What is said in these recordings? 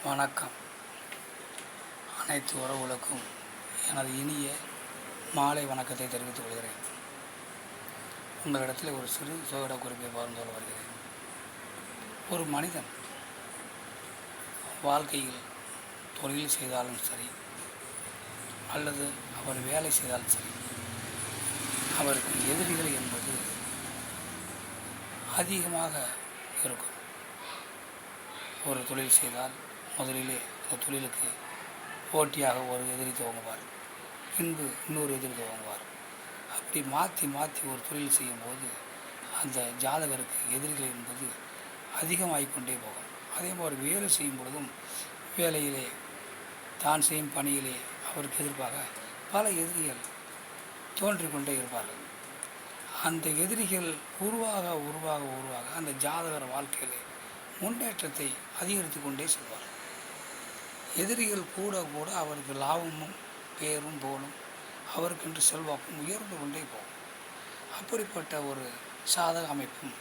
வணக்கம். அனைத்து உறவுகளுக்கும் எனது இனிய மாலை வணக்கத்தை தெரிவித்துக் கொள்கிறேன். உங்களிடத்தில் ஒரு சிறு சோதிட குறிப்பை பகிர்ந்து கொள்ள வருகிறேன். ஒரு மனிதன் வாழ்க்கையில் தொழில் செய்தாலும் சரி அல்லது அவர் வேலை செய்தாலும் சரி, அவருக்கு எதிரிகள் என்பது அதிகமாக இருக்கும். ஒரு தொழில் செய்தால் முதலிலே அந்த தொழிலுக்கு போட்டியாக ஒரு எதிரி துவங்குவார், பின்பு இன்னொரு எதிரி துவங்குவார். அப்படி மாற்றி ஒரு தொழில் செய்யும்போது அந்த ஜாதகருக்கு எதிரிகள் என்பது அதிகமாகிக்கொண்டே போகும். அதே மாதிரி வேலை செய்யும் பொழுதும் வேலையிலே தான் செய்யும் பணியிலே அவருக்கு எதிர்ப்பாக பல எதிரிகள் தோன்றிக்கொண்டே இருப்பார்கள். அந்த எதிரிகள் உருவாக அந்த ஜாதகர் வாழ்க்கையிலே முன்னேற்றத்தை அதிகரித்து கொண்டே செல்வார். எதிரிகள் கூட அவருக்கு லாபமும் பேரும் போலும் அவருக்கென்று செல்வாக்கும் உயர்ந்து கொண்டே போகும். அப்படிப்பட்ட ஒரு சாதக அமைப்பும்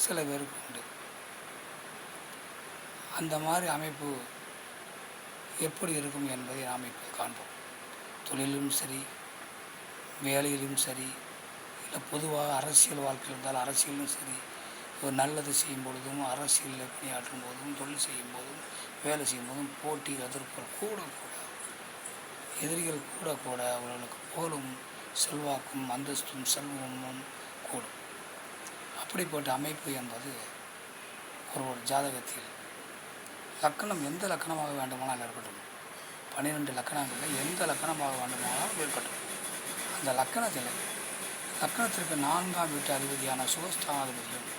சில பேருக்கு உண்டு. அந்த மாதிரி அமைப்பு எப்படி இருக்கும் என்பதை நாம் இப்போ காண்போம். தொழிலும் சரி, வேலையிலும் சரி, இல்லை பொதுவாக அரசியல் வாழ்க்கையில் இருந்தால் அரசியலும் சரி, ஒரு நல்லது செய்யும் பொழுதும், அரசியலில் பணியாற்றும் போதும், தொழில் செய்யும் போதும், வேலை செய்யும் போதும் போட்டி எதிர்ப்புகள் கூட எதிரிகள் கூட அவர்களுக்கு புகழும் செல்வாக்கும் அந்தஸ்தும் செல்வமும் கூடும். அப்படிப்பட்ட அமைப்பு என்பது ஒரு ஜாதகத்தில் லக்கணம் எந்த லக்கணமாக வேண்டுமானால் இருக்கட்டும், 12 லக்கணங்களில் எந்த லக்கணமாக வேண்டுமானாலும் இருக்கட்டும், அந்த லக்கணத்திற்கு 4ஆம் வீட்டு அதிபதியான சுகஸ்தானாதிபதியும்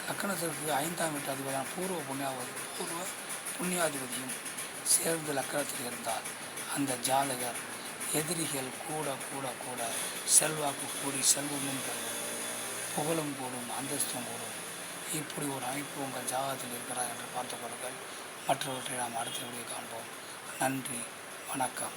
லக்கணத்திற்கு 5ஆம் வீட்டு அதிபதியான பூர்வ புண்ணியாதிபதியும் சேர்ந்து லக்கணத்தில் இருந்தால் அந்த ஜாதகர் எதிரிகள் கூட செல்வாக்கு கூடி செல்வமும் பெறும், புகழும் கூடும், அந்தஸ்தும் கூடும். இப்படி ஒரு அமைப்பு உங்கள் ஜாதகத்தில் இருக்கிறார் என்று பார்த்துக் கொள்ளுங்கள். மற்றவற்றை நாம் அடுத்த வீடியோ காண்போம். நன்றி, வணக்கம்.